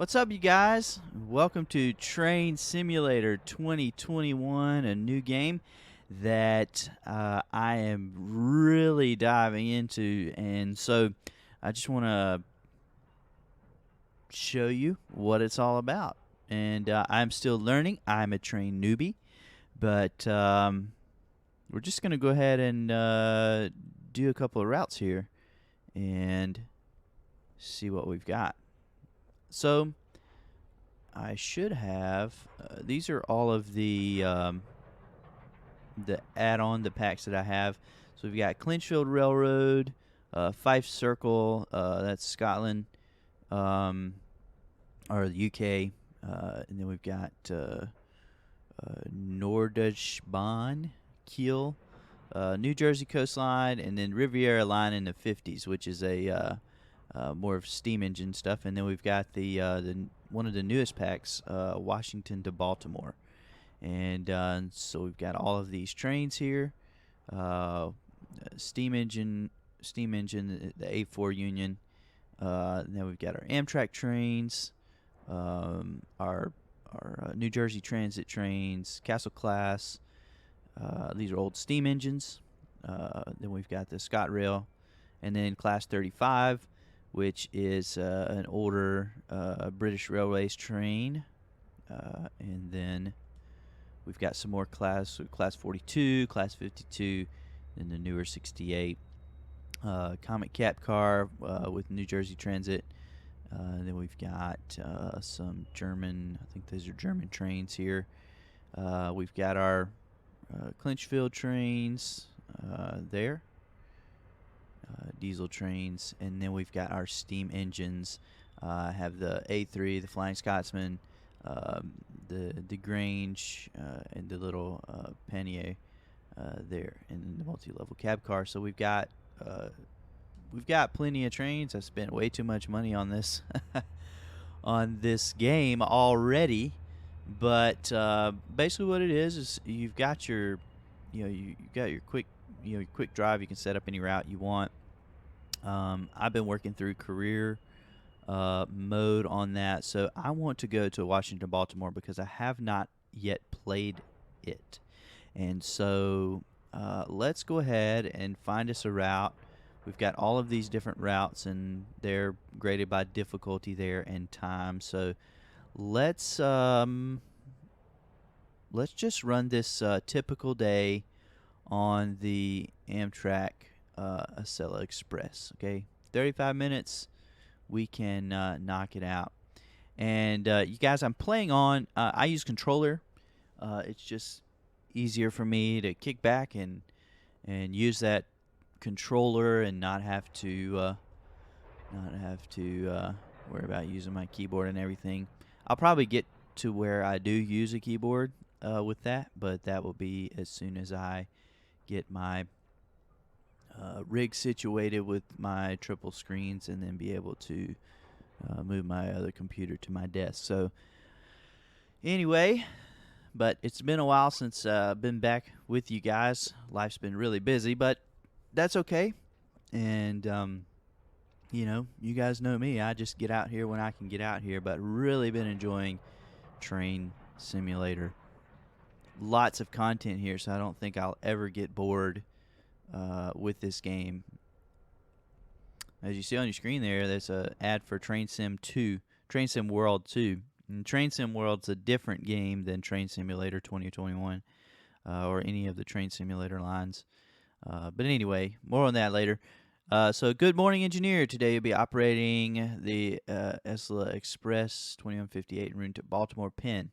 What's up, you guys? Welcome to Train Simulator 2021, a new game that I am really diving into. And so I just want to show you what it's all about. And I'm still learning. I'm a train newbie, but we're just going to go ahead and do a couple of routes here and see what we've got. So I should have. These are all of the add-on, the packs that I have. So we've got Clinchfield Railroad, Fife Circle, that's Scotland, or the UK, and then we've got Nordschbahn, Kiel, New Jersey coastline, and then Riviera line in the 50s, which is a more of steam engine stuff. And then we've got the one of the newest packs, Washington to Baltimore. And so we've got all of these trains here. Steam engine, the A4 Union. And then we've got our Amtrak trains, our New Jersey Transit trains, Castle Class. These are old steam engines. Then we've got the ScotRail, and then Class 35, which is an older British Railways train. And then we've got some more class 42, Class 52, and the newer 68. Comet Cap Car with New Jersey Transit. Then we've got some German, I think those are German trains here. We've got our Clinchfield trains there. Diesel trains, and then we've got our steam engines. Have the A3, the Flying Scotsman, the Grange, and the little Pannier there, and the multi-level cab car. So we've got plenty of trains. I spent way too much money on this on this game already, but basically what it is you've got your you got your quick quick drive. You can set up any route you want. I've been working through career mode on that, so I want to go to Washington, Baltimore, because I have not yet played it. And so let's go ahead and find us a route. We've got all of these different routes, and they're graded by difficulty there and time. So let's just run this typical day on the Amtrak Acela Express. Okay, 35 minutes, we can knock it out. And you guys, I'm playing on. I use controller. It's just easier for me to kick back and use that controller and not have to worry about using my keyboard and everything. I'll probably get to where I do use a keyboard with that, but that will be as soon as I get my rig situated with my triple screens, and then be able to move my other computer to my desk. So anyway, but it's been a while since I've been back with you guys. Life's been really busy, but that's okay. And you guys know me. I just get out here when I can get out here, but really been enjoying Train Simulator. Lots of content here, so I don't think I'll ever get bored with this game. As you see on your screen there, there's an ad for Train Sim 2, Train Sim World 2. And Train Sim World's a different game than Train Simulator 2021 or any of the Train Simulator lines. But anyway, more on that later. So good morning, engineer. Today you'll be operating the Acela Express 2158 en route to Baltimore Penn.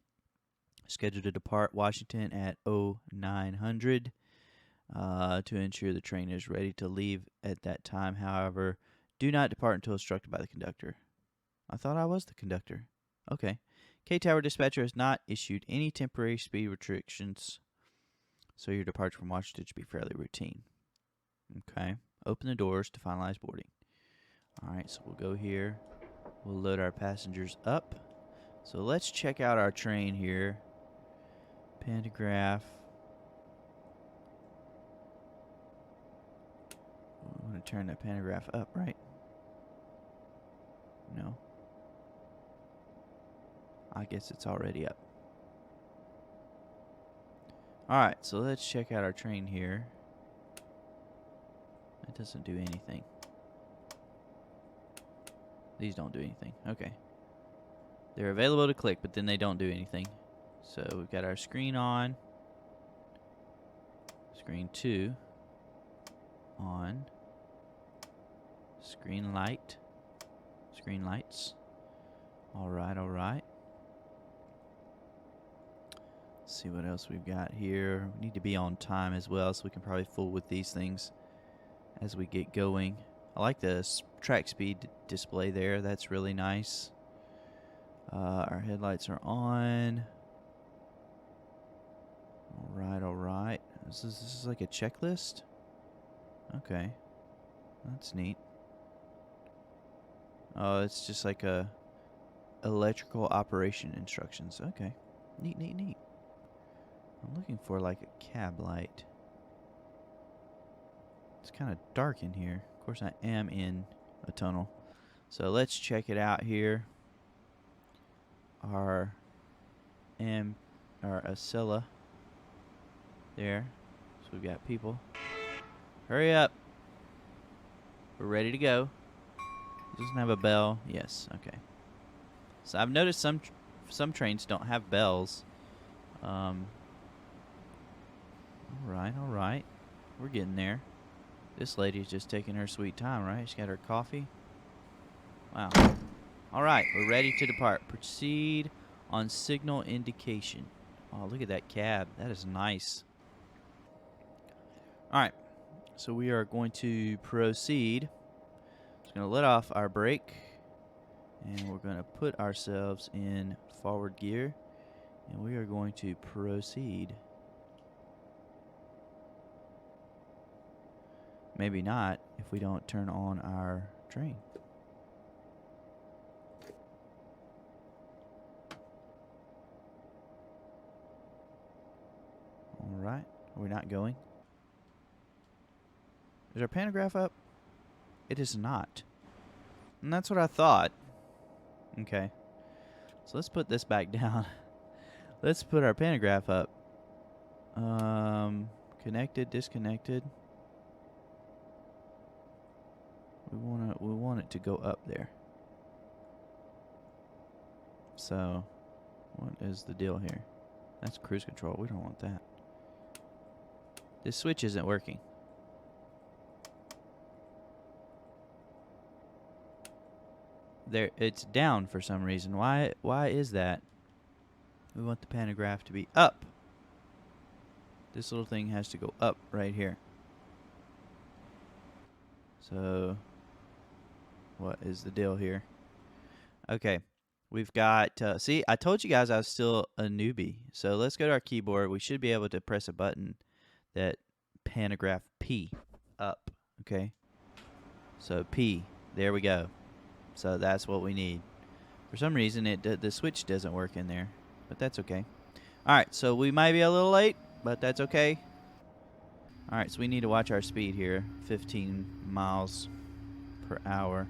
Scheduled to depart Washington at 0900 to ensure the train is ready to leave at that time. However, do not depart until instructed by the conductor. I thought I was the conductor. Okay. K-Tower dispatcher has not issued any temporary speed restrictions, so your departure from Washington should be fairly routine. Okay. Open the doors to finalize boarding. All right, so we'll go here. We'll load our passengers up. So let's check out our train here. Pantograph. I'm going to turn that pantograph up, right? No. I guess it's already up. Alright, so let's check out our train here. It doesn't do anything. These don't do anything. Okay. They're available to click, but then they don't do anything. So we've got our screen on. Screen 2 on. Screen light. Screen lights. Alright, alright. Let's see what else we've got here. We need to be on time as well, so we can probably fool with these things as we get going. I like the track speed display there. That's really nice. Our headlights are on. Alright, alright. This is like a checklist? Okay. That's neat. Oh, it's just like a electrical operation instructions. Okay. Neat, neat, neat. I'm looking for like a cab light. It's kind of dark in here. Of course, I am in a tunnel. So let's check it out here. Our Acela there. So we've got people. Hurry up. We're ready to go. Doesn't have a bell. Yes. Okay. So I've noticed some trains don't have bells. All right. All right. We're getting there. This lady's just taking her sweet time, right? She's got her coffee. Wow. All right. We're ready to depart. Proceed on signal indication. Oh, look at that cab. That is nice. All right. So we are going to proceed. Just going to let off our brake. And we're going to put ourselves in forward gear. And we are going to proceed. Maybe not if we don't turn on our train. All right. Are we not going? Is our pantograph up? It is not. And that's what I thought. Okay. So let's put this back down. Let's put our pantograph up. Connected, disconnected. We want it to go up there. So, what is the deal here? That's cruise control. We don't want that. This switch isn't working. There, it's down for some reason. Why is that? We want the pantograph to be up. This little thing has to go up right here. So, what is the deal here? Okay, we've got, see, I told you guys I was still a newbie. So let's go to our keyboard. We should be able to press a button that pantograph P up, okay? So P, there we go. So that's what we need. For some reason, the switch doesn't work in there, but that's okay. All right, so we might be a little late, but that's okay. All right, so we need to watch our speed here, 15 miles per hour.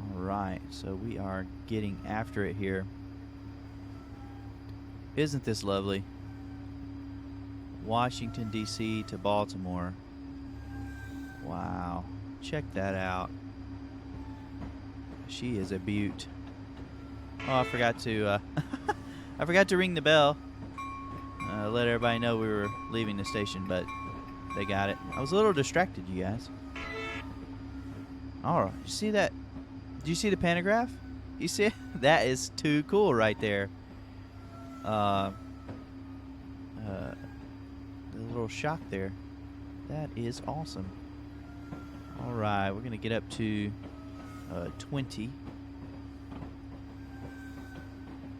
All right, so we are getting after it here. Isn't this lovely? Washington, D.C. to Baltimore. Wow. Check that out. She is a beaut. Oh, I forgot to I forgot to ring the bell. Let everybody know we were leaving the station, but they got it. I was a little distracted, you guys. All right, you see that? Do you see the pantograph? You see it? That is too cool right there. The little shock there. That is awesome. All right, we're gonna get up to 20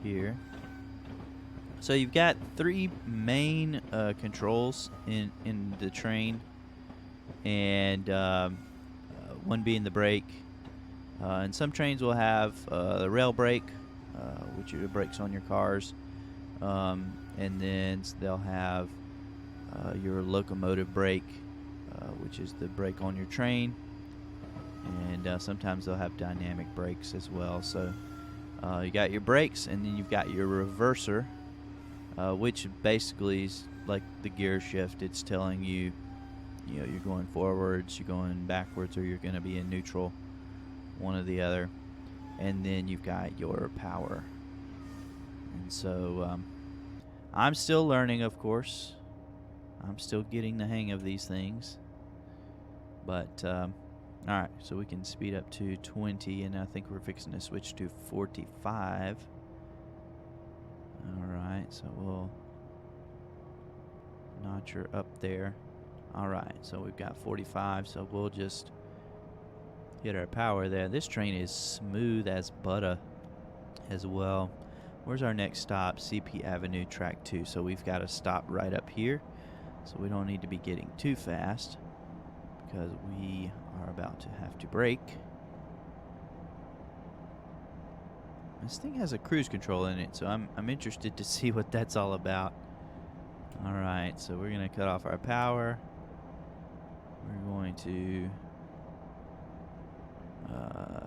here. So you've got 3 main controls in the train, and one being the brake. And some trains will have the rail brake, which are the brakes on your cars, and then they'll have your locomotive brake, which is the brake on your train. and sometimes they'll have dynamic brakes as well. So you got your brakes, and then you've got your reverser, which basically is like the gear shift. It's telling you, you know, you're going forwards, you're going backwards, or you're going to be in neutral, one or the other. And then you've got your power. And so I'm still learning, of course. I'm still getting the hang of these things. But, alright, so we can speed up to 20, and I think we're fixing to switch to 45. Alright, so we'll notch her up there. Alright, so we've got 45, so we'll just hit our power there. This train is smooth as butter as well. Where's our next stop? CP Avenue, track 2. So we've got to stop right up here. So we don't need to be getting too fast, because we are about to have to brake. This thing has a cruise control in it, so I'm interested to see what that's all about. Alright, so we're going to cut off our power. We're going to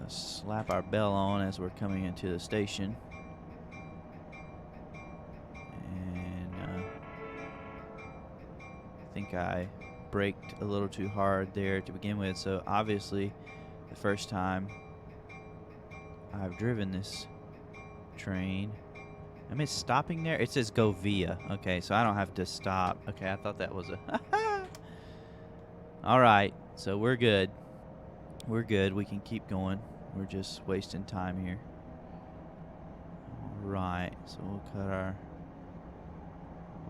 slap our bell on as we're coming into the station. And I think I braked a little too hard there to begin with, so obviously the first time I've driven this train. Am I stopping there? It says go via. Okay, so I don't have to stop. Okay, I thought that was a alright, so we're good. We're good. We can keep going. We're just wasting time here. Alright, so we'll cut our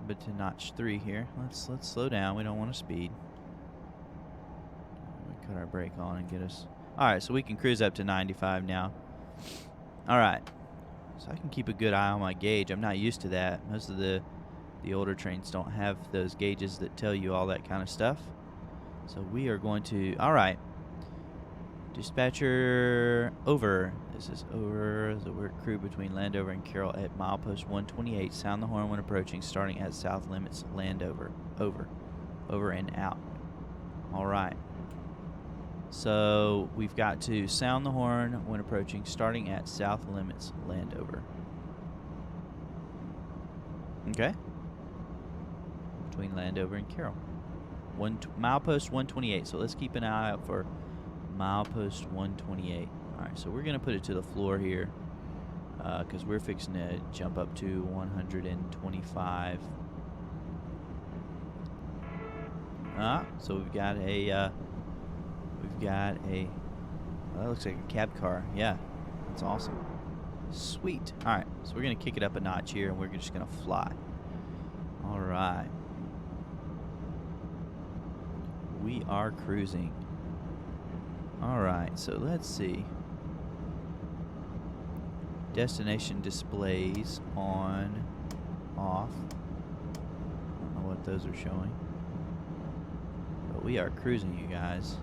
bit to notch 3 here. Let's slow down. We don't want to speed. We cut our brake on and get us. Alright, so we can cruise up to 95 now. Alright. So I can keep a good eye on my gauge. I'm not used to that. Most of the older trains don't have those gauges that tell you all that kind of stuff. So we are going to... Alright. Dispatcher, over. This is over. The work crew between Landover and Carroll at milepost 128. Sound the horn when approaching, starting at south limits Landover. Over. Over and out. Alright. So we've got to sound the horn when approaching, starting at south limits Landover. Okay. Between Landover and Carroll. Milepost 128. So let's keep an eye out for milepost 128. Alright, so we're going to put it to the floor here, because we're fixing to jump up to 125. So we've got a... well, that looks like a cab car. Yeah, that's awesome. Sweet. Alright, so we're going to kick it up a notch here, and we're just going to fly. Alright. We are cruising. Alright, so let's see. Destination displays on, off. I don't know what those are showing. But we are cruising, you guys.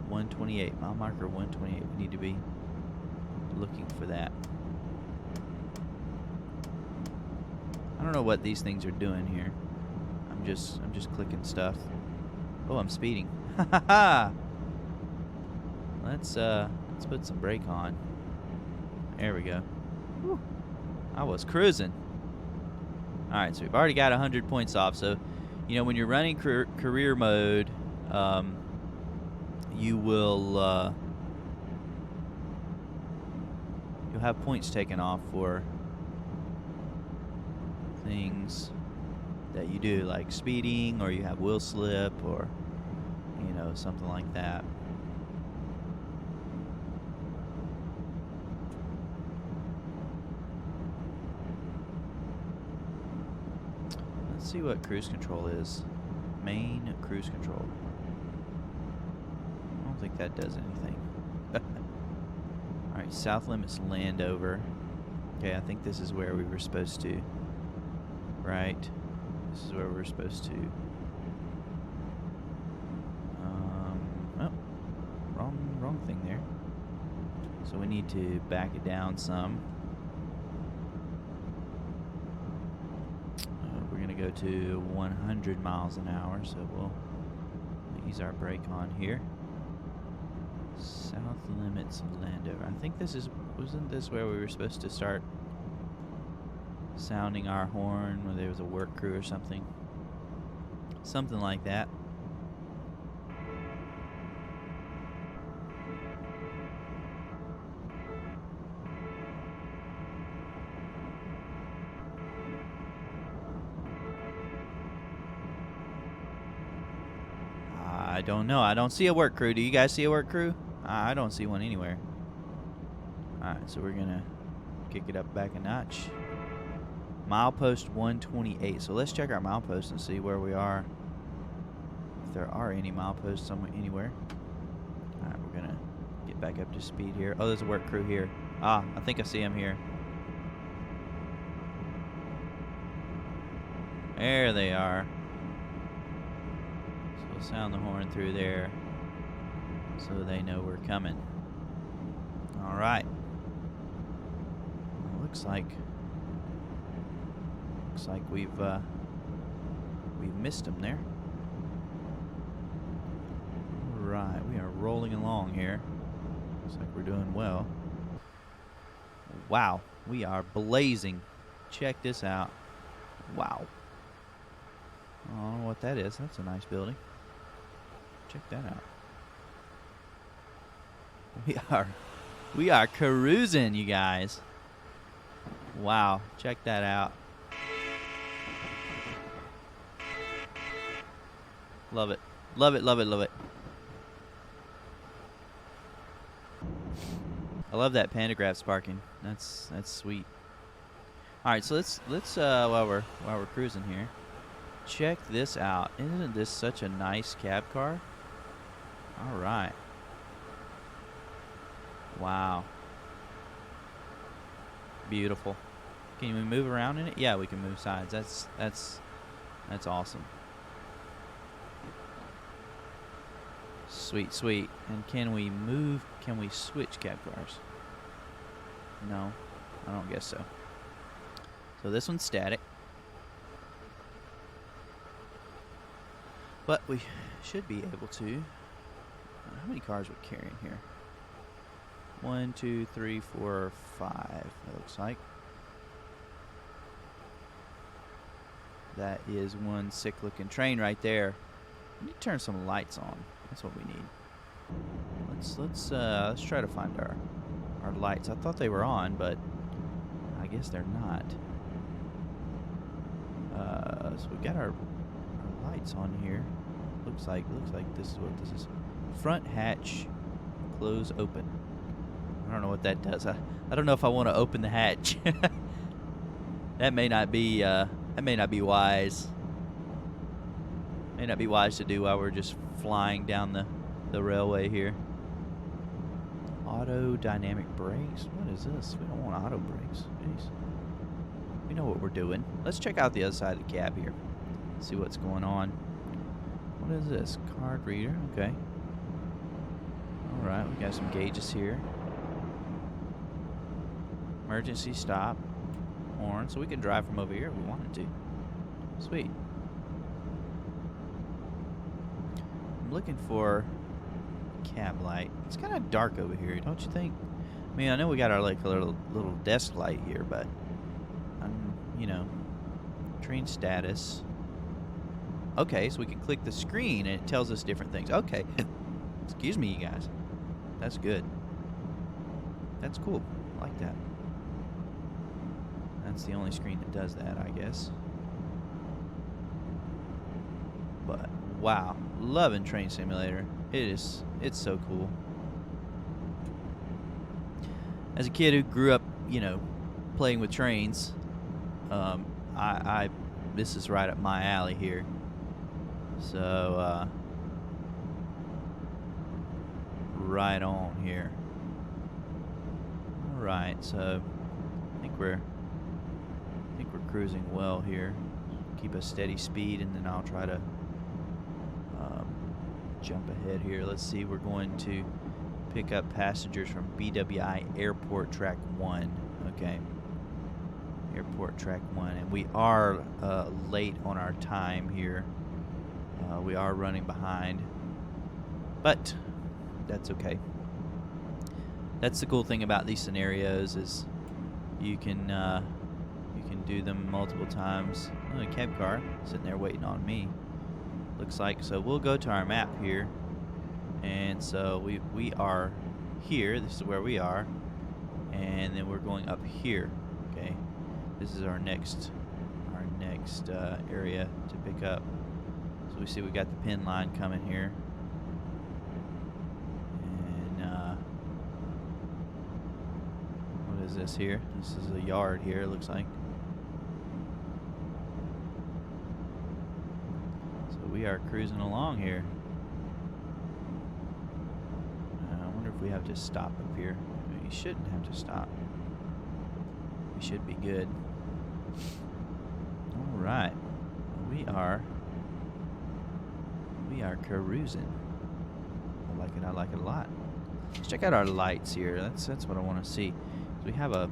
128, mile marker 128. We need to be looking for that. I don't know what these things are doing here. I'm just clicking stuff. Oh, I'm speeding. Ha ha ha! Let's put some brake on. There we go. Whew. I was cruising. Alright, so we've already got 100 points off. So, you know, when you're running career mode, you will you'll have points taken off for things that you do, like speeding, or you have wheel slip, or, you know, something like that. Let's see what cruise control is. Main cruise control. I don't think that does anything. Alright, south limits Landover. Okay, I think this is where we were supposed to. Right. This is where we're supposed to. Oh, wrong thing there. So we need to back it down some. We're gonna go to 100 miles an hour, so we'll use our brake on here. South limits Landover. I think wasn't this where we were supposed to start sounding our horn when there was a work crew or something? Something like that. I don't know. I don't see a work crew. Do you guys see a work crew? I don't see one anywhere. Alright, so we're gonna kick it up back a notch. Milepost 128. So let's check our milepost and see where we are. If there are any mileposts anywhere. Alright, we're gonna get back up to speed here. Oh, there's a work crew here. Ah, I think I see him here. There they are. So we'll sound the horn through there so they know we're coming. Alright. Well, looks like we've missed them there. Alright, we are rolling along here. Looks like we're doing well. Wow, we are blazing. Check this out. Wow. I don't know what that is. That's a nice building. Check that out. We are cruising, you guys. Wow, check that out. Love it. Love it, love it, love it. I love that pantograph sparking. That's sweet. All right, so let's while we're cruising here, check this out. Isn't this such a nice cab car? All right. Wow. Beautiful. Can we move around in it? Yeah, we can move sides. That's awesome. Sweet, sweet. And can we switch cab cars? No, I don't guess so. So this one's static. But we should be able to. How many cars would carry in here? 1, 2, 3, 4, 5. It looks like. That is one sick-looking train right there. We need to turn some lights on. That's what we need. Let's try to find our lights. I thought they were on, but I guess they're not. So we got our lights on here. Looks like this is what this is. Front hatch, close open. I don't know what that does. I don't know if I want to open the hatch. That may not be wise. May not be wise to do while we're just flying down the railway here. Auto dynamic brakes. What is this? We don't want auto brakes. Jeez. We know what we're doing. Let's check out the other side of the cab here. See what's going on. What is this? Card reader. Okay. All right. We got some gauges here. Emergency stop. Horn. So we can drive from over here if we wanted to. Sweet. I'm looking for cab light. It's kind of dark over here, don't you think? I mean, I know we got our like little desk light here, but you know, train status. Okay, so we can click the screen and it tells us different things. Okay. Excuse me, you guys. That's good. That's cool. I like that. That's the only screen that does that, I guess. But wow, loving Train Simulator. It's so cool. As a kid who grew up, you know, playing with trains, this is right up my alley here. So right on here. All right, so I think we're cruising well here. Keep a steady speed, and then I'll try to jump ahead here. Let's see. We're going to pick up passengers from BWI Airport Track 1. Okay. Airport Track 1. And we are late on our time here. We are running behind. But that's okay. That's the cool thing about these scenarios is you can do them multiple times. Oh, a cab car sitting there waiting on me. Looks like. So we'll go to our map here, and so we are here. This is where we are, and then we're going up here. Okay, this is our next area to pick up. So we see we got the pin line coming here, and what is this here? This is a yard here. It looks like. So we are cruising along here. I wonder if we have to stop up here. We shouldn't have to stop. We should be good. All right, we are cruising. I like it. I like it a lot. Let's check out our lights here. That's what I want to see. So we have a.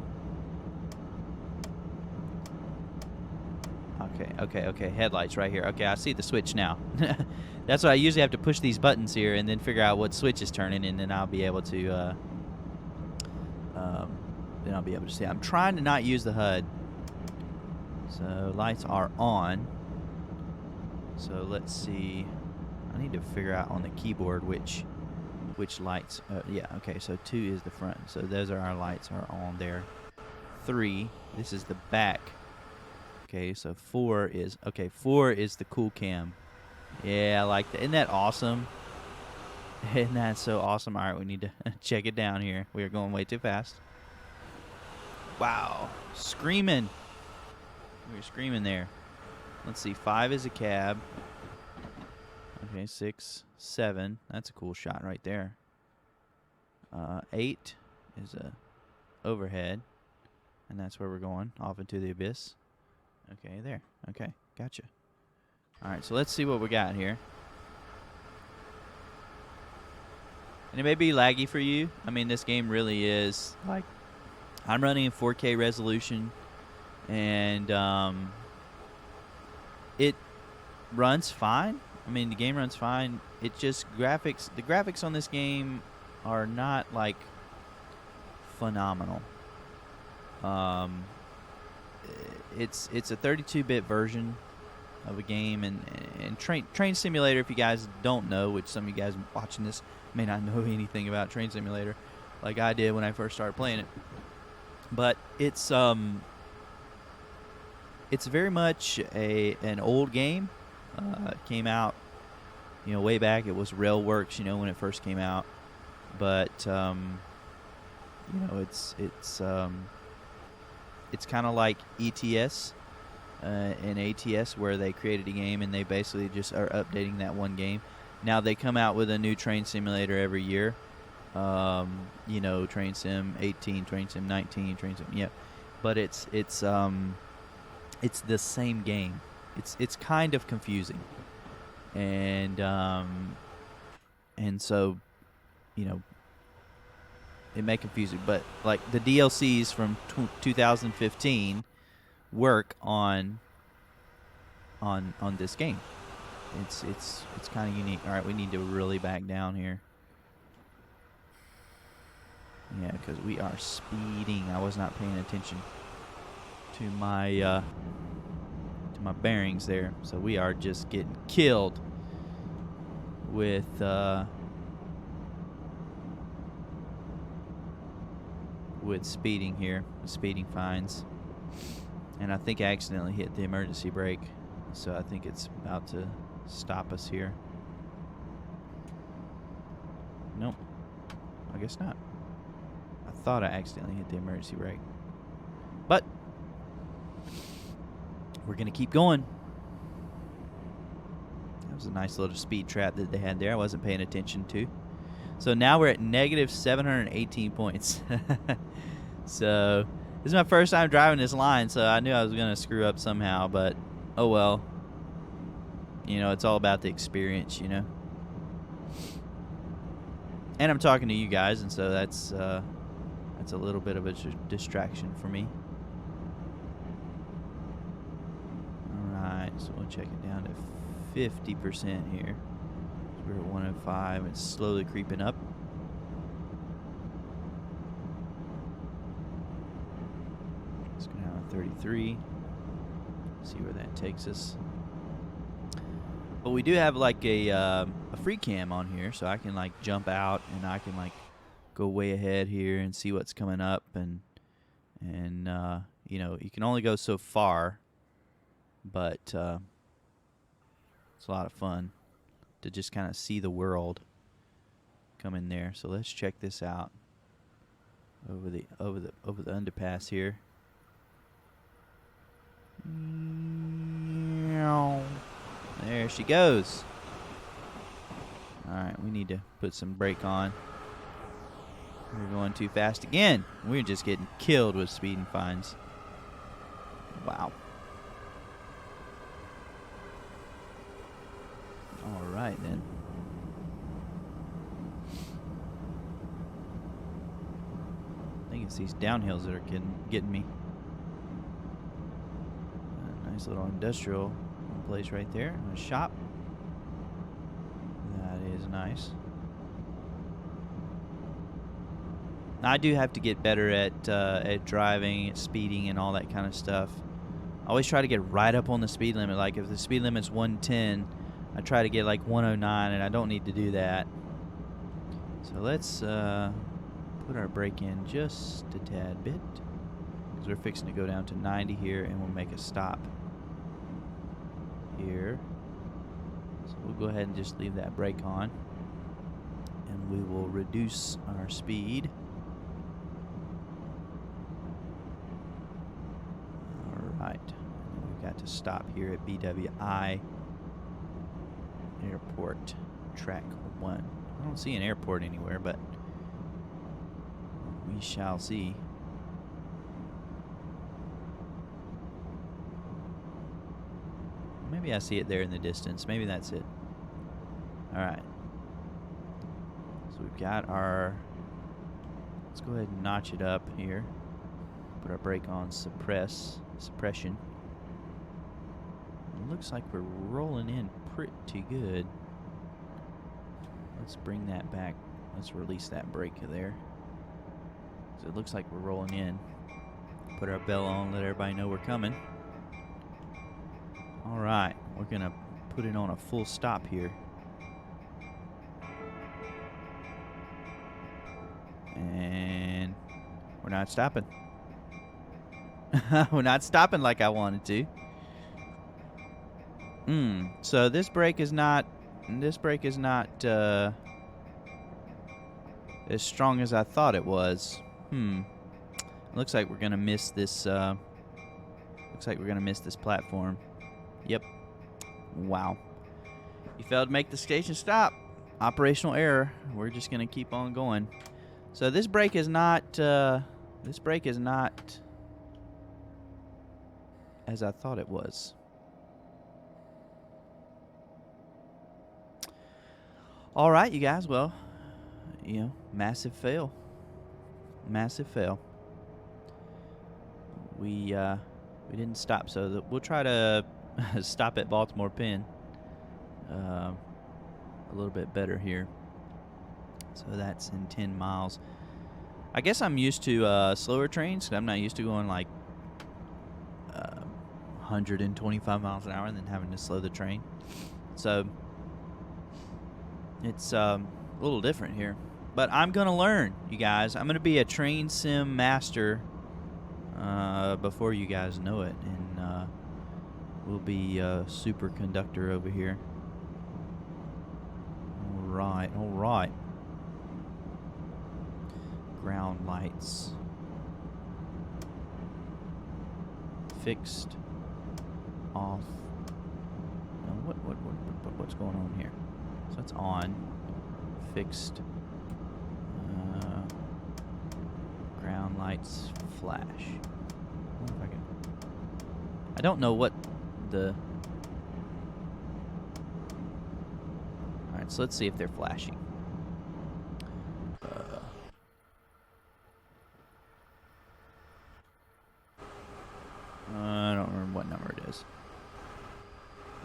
Okay. Headlights right here. Okay, I see the switch now. That's why I usually have to push these buttons here and then figure out what switch is turning, and then I'll be able to. Then I'll be able to see. I'm trying to not use the HUD. So lights are on. So let's see. I need to figure out on the keyboard which lights. Yeah. Okay. So 2 is the front. So those are our lights are on there. 3. This is the back. Okay. So 4 is the cool cam. Yeah, I like that. Isn't that awesome? Isn't that so awesome? All right, we need to check it down here. We are going way too fast. Wow, screaming. We were screaming there. Let's see. 5 is a cab. Okay, 6, 7. That's a cool shot right there. 8 is a overhead, and that's where we're going, off into the abyss. Okay, there. Okay, gotcha. All right, so let's see what we got here. And it may be laggy for you. I mean, this game really is like, I'm running in 4K resolution, and it runs fine. I mean, the game runs fine. It just the graphics on this game are not like phenomenal. It's a 32-bit version of a game, and Train Simulator, if you guys don't know, which some of you guys watching this may not know anything about Train Simulator like I did when I first started playing it, but it's very much an old game. It came out, way back. It was Railworks, when it first came out, but it's kind of like ETS and ATS, where they created a game and they basically just are updating that one game. Now they come out with a new Train Simulator every year. Train Sim 18, Train Sim 19, Train Sim, yeah. But it's the same game. It's kind of confusing, and so, it may confuse you. But like the DLCs from 2015 work on this game. It's kind of unique. All right, we need to really back down here. Yeah, because we are speeding. I was not paying attention to my bearings there. So we are just getting killed with speeding here, speeding fines. And I think I accidentally hit the emergency brake, so I think it's about to stop us here. Nope, I guess not. I thought I accidentally hit the emergency brake, but we're gonna keep going. That was a nice little speed trap that they had there. I wasn't paying attention to. So now we're at negative 718 points. So this is my first time driving this line, so I knew I was gonna screw up somehow, but oh well. It's all about the experience, And I'm talking to you guys, and so that's a little bit of a distraction for me. Alright, so we'll check it down to 50% here. So we're at 105. It's slowly creeping up. 33. See where that takes us. But we do have like a free cam on here, so I can like jump out and I can like go way ahead here and see what's coming up, and you know, you can only go so far, but it's a lot of fun to just kind of see the world come in there. So let's check this out over the underpass here. There she goes. All right, we need to put some brake on. We're going too fast again. We're just getting killed with speeding fines. Wow. All right, then. I think it's these downhills that are getting me. A nice little industrial place right there. A shop. That is nice. I do have to get better at driving, at speeding, and all that kind of stuff. I always try to get right up on the speed limit. Like if the speed limit's 110, I try to get like 109, and I don't need to do that. So let's put our brake in just a tad bit, because we're fixing to go down to 90 here, and we'll make a stop here. So we'll go ahead and just leave that brake on, and we will reduce our speed. Right, we've got to stop here at BWI Airport, Track 1. I don't see an airport anywhere, but we shall see. Maybe I see it there in the distance. Maybe that's it. All right. So we've got our... Let's go ahead and notch it up here. Put our brake on suppression. It looks like we're rolling in pretty good. Let's bring that back. Let's release that brake there. So it looks like we're rolling in. Put our bell on, let everybody know we're coming. All right, we're gonna put it on a full stop here. And we're not stopping. We're not stopping like I wanted to. So this brake is not as strong as I thought it was. Looks like we're gonna miss this. Looks like we're gonna miss this platform. Yep. Wow. You failed to make the station stop. Operational error. We're just gonna keep on going. So this brake is not. This brake is not as I thought it was. All right, you guys. Well, you know, massive fail. Massive fail. We didn't stop, so we'll try to stop at Baltimore Penn a little bit better here. So that's in 10 miles. I guess I'm used to slower trains, 'cause I'm not used to going like 125 miles an hour and then having to slow the train. So it's a little different here. But I'm going to learn, you guys. I'm going to be a train sim master before you guys know it. And we'll be a super conductor over here. All right. Ground lights. Fixed. Off. What's going on here? So it's on. Fixed. Ground lights flash. I wonder if I can. I don't know what the. Alright, so let's see if they're flashing. I don't remember what number it is.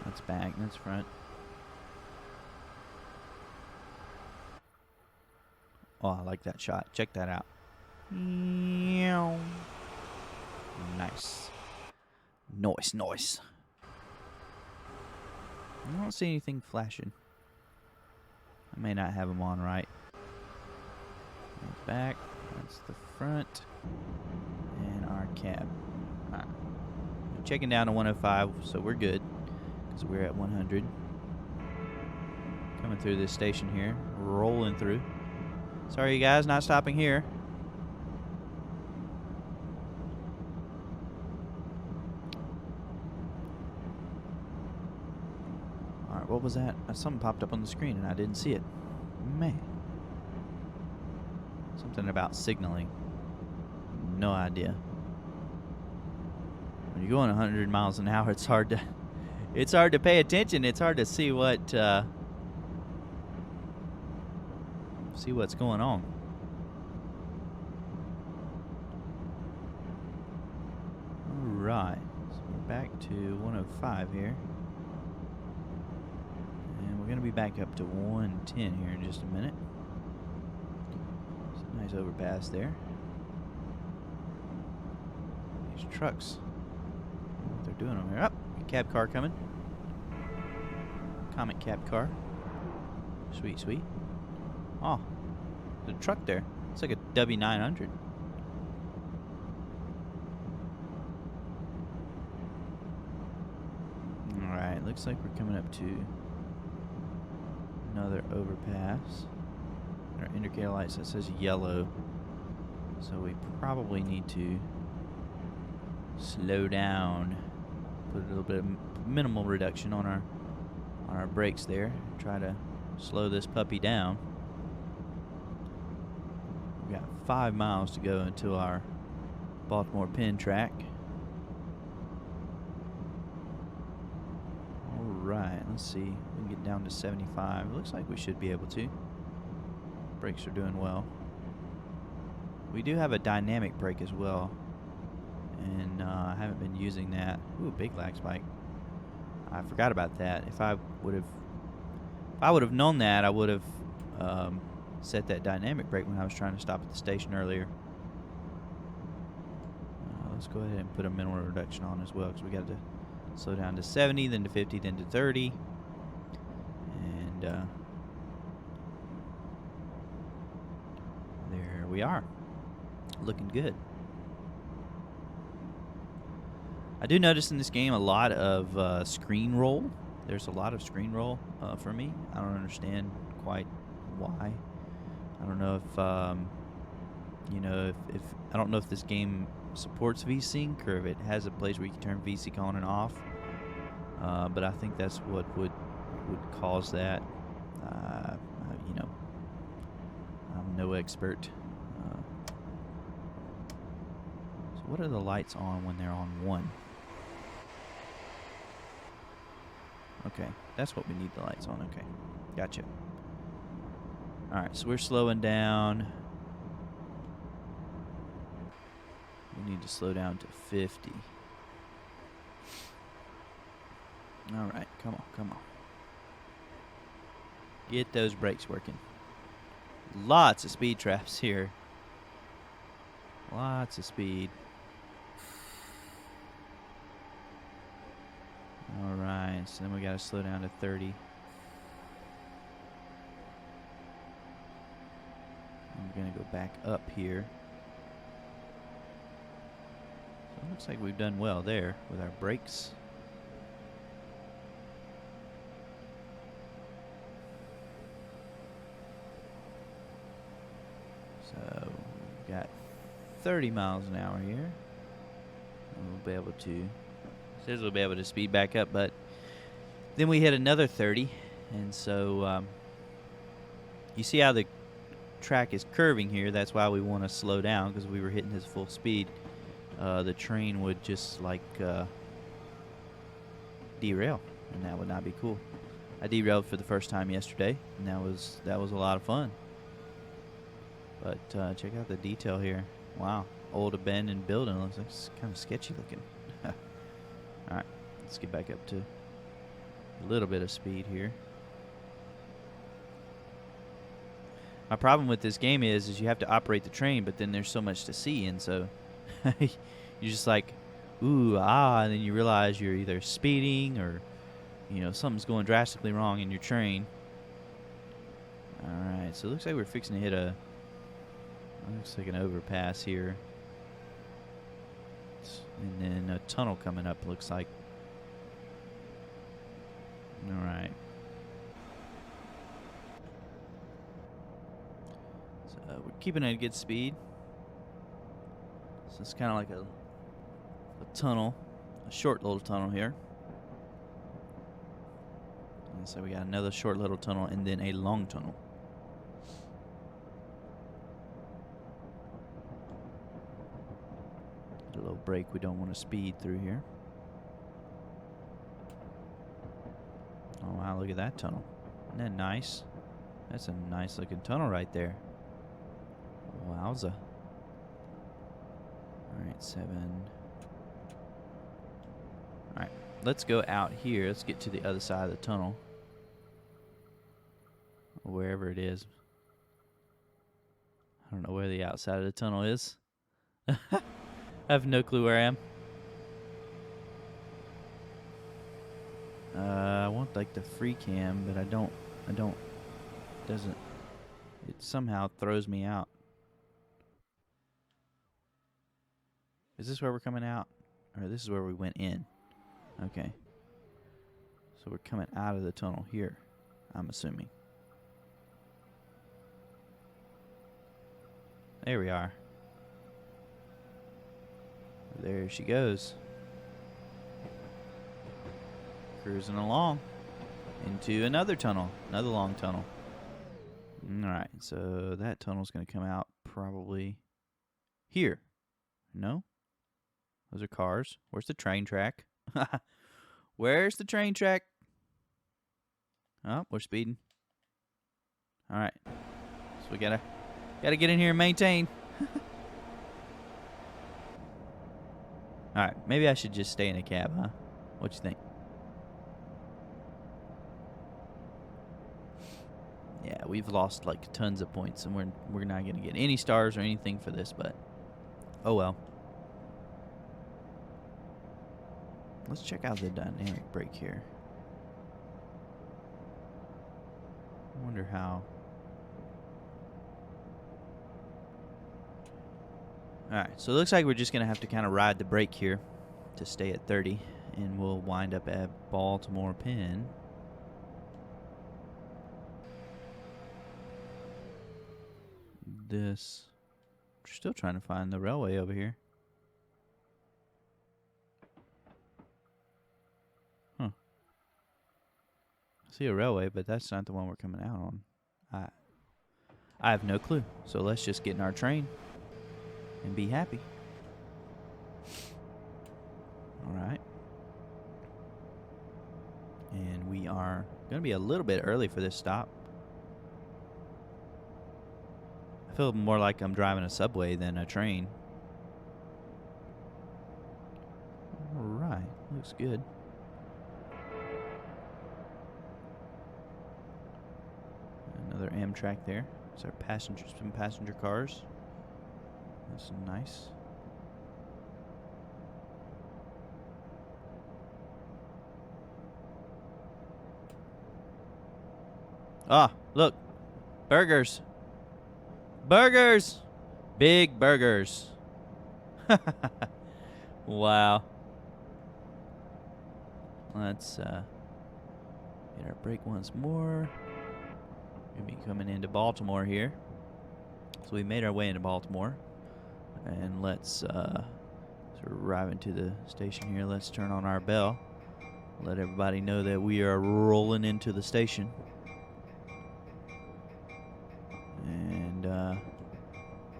That's back, that's front. Oh, I like that shot. Check that out. Nice. Nice, nice. I don't see anything flashing. I may not have them on right. That's back. That's the front. And our cab. Alright. Checking down to 105, so we're good. Because we're at 100. Coming through this station here. Rolling through. Sorry, you guys, not stopping here. Alright, what was that? Something popped up on the screen and I didn't see it. Man. Something about signaling. No idea. When you're going 100 miles an hour, it's hard to pay attention. It's hard to see what's going on. All right, so we're back to 105 here, and we're gonna be back up to 110 here in just a minute. It's a nice overpass there. These trucks. I don't know what they're doing over here. Oh, a cab car coming. Comet cab car. Sweet, sweet. Oh, there's a truck there. It's like a W900. Alright, looks like we're coming up to another overpass. Our indicator light says yellow. So we probably need to slow down. Put a little bit of minimal reduction on our brakes there. Try to slow this puppy down. We've got 5 miles to go until our Baltimore Penn track. Alright, let's see. We can get down to 75. Looks like we should be able to. Brakes are doing well. We do have a dynamic brake as well. And I haven't been using that. Ooh, big lag spike. I forgot about that. If I would have known that, I would have set that dynamic brake when I was trying to stop at the station earlier. Let's go ahead and put a minimal reduction on as well, because we got to slow down to 70, then to 50, then to 30. And there we are. Looking good. I do notice in this game a lot of screen roll. There's a lot of screen roll for me. I don't understand quite why. I don't know if you know, if I don't know if this game supports VSync or if it has a place where you can turn VSync on and off. But I think that's what would cause that. You know, I'm no expert. So what are the lights on when they're on 1? Okay, that's what we need the lights on. Okay, gotcha. Alright, so we're slowing down. We need to slow down to 50. Alright, come on, come on. Get those brakes working. Lots of speed traps here. Lots of speed. Alright, so then we gotta slow down to 30. We're gonna go back up here. So it looks like we've done well there with our brakes. So we've got 30 miles an hour here. And we'll be able to, it says we'll be able to speed back up, but then we hit another 30, and so you see how the track is curving here. That's why we want to slow down, because if we were hitting his full speed, the train would just like derail, and that would not be cool. I derailed for the first time yesterday, and that was a lot of fun. But check out the detail here. Wow, old abandoned building. Looks like it's kind of sketchy looking. All right, let's get back up to a little bit of speed here. My problem with this game is you have to operate the train, but then there's so much to see, and so you're just like, ooh, ah, and then you realize you're either speeding or, you know, something's going drastically wrong in your train. All right, so it looks like we're fixing to hit looks like an overpass here. And then a tunnel coming up, looks like. All right. So we're keeping at a good speed. So it's kind of like a tunnel, a short little tunnel here. And so we got another short little tunnel and then a long tunnel. A little break, we don't want to speed through here. Oh wow, look at that tunnel. Isn't that nice? That's a nice looking tunnel right there. Wowza. Alright, 7. Alright, let's go out here. Let's get to the other side of the tunnel. Wherever it is. I don't know where the outside of the tunnel is. I have no clue where I am. I want like the free cam, but I don't, doesn't, it somehow throws me out. Is this where we're coming out? Or this is where we went in? Okay. So we're coming out of the tunnel here, I'm assuming. There we are. There she goes. Cruising along into another tunnel, another long tunnel. Alright, so that tunnel's going to come out probably here. No? Those are cars. Where's the train track? Where's the train track? Oh, we're speeding. Alright. So we gotta get in here and maintain. Alright, maybe I should just stay in a cab, huh? What you think? Yeah, we've lost like tons of points, and we're not gonna get any stars or anything for this, but oh well. Let's check out the dynamic brake here. I wonder how. Alright, so it looks like we're just gonna have to kind of ride the brake here to stay at 30, and we'll wind up at Baltimore Penn. This. We're still trying to find the railway over here. Huh. I see a railway, but that's not the one we're coming out on. I have no clue. So let's just get in our train and be happy. Alright. And we are going to be a little bit early for this stop. I feel more like I'm driving a subway than a train. Alright, looks good. Another Amtrak there. It's our passengers, some passenger cars. That's nice. Ah, look. Burgers. Burgers! Big burgers. Wow. Let's hit our brake once more. We'll be coming into Baltimore here. So we made our way into Baltimore. And let's sort of arrive into the station here. Let's turn on our bell. Let everybody know that we are rolling into the station. And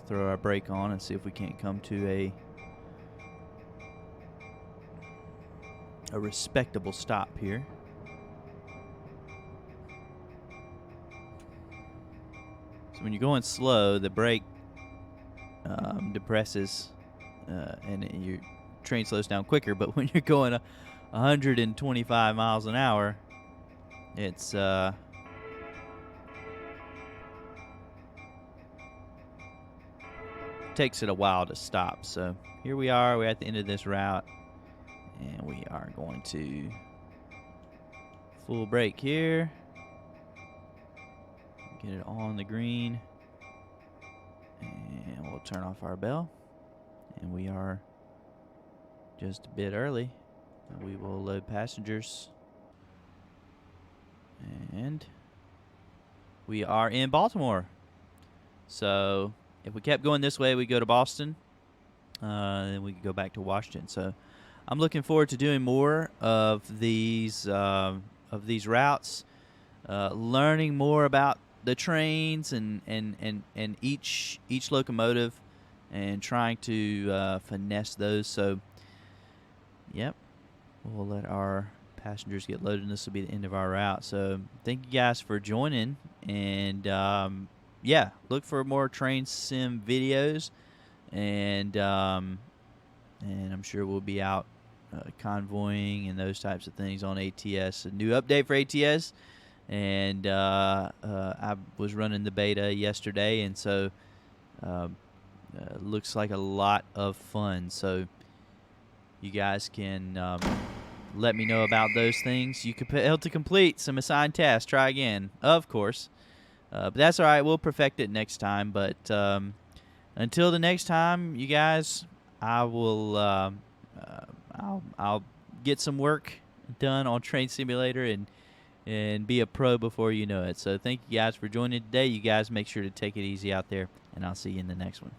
throw our brake on and see if we can't come to a respectable stop here. So when you're going slow, the brake depresses and your train slows down quicker. But when you're going 125 miles an hour, it's takes it a while to stop. So here we are. We're at the end of this route. And we are going to full brake here. Get it on the green. And we'll turn off our bell. And we are just a bit early. We will load passengers. And we are in Baltimore. So if we kept going this way, we go to Boston. Then we could go back to Washington. So I'm looking forward to doing more of these routes, learning more about the trains and each locomotive, and trying to finesse those. So, yep, we'll let our passengers get loaded, and this will be the end of our route. So thank you guys for joining, and yeah, look for more train sim videos, and I'm sure we'll be out convoying and those types of things on ATS. A new update for ATS, and I was running the beta yesterday, and so looks like a lot of fun. So you guys can let me know about those things. You could fail to complete some assigned tasks. Try again, of course. But that's all right. We'll perfect it next time. But until the next time, you guys, I will I'll get some work done on Train Simulator and be a pro before you know it. So thank you guys for joining today. You guys make sure to take it easy out there, and I'll see you in the next one.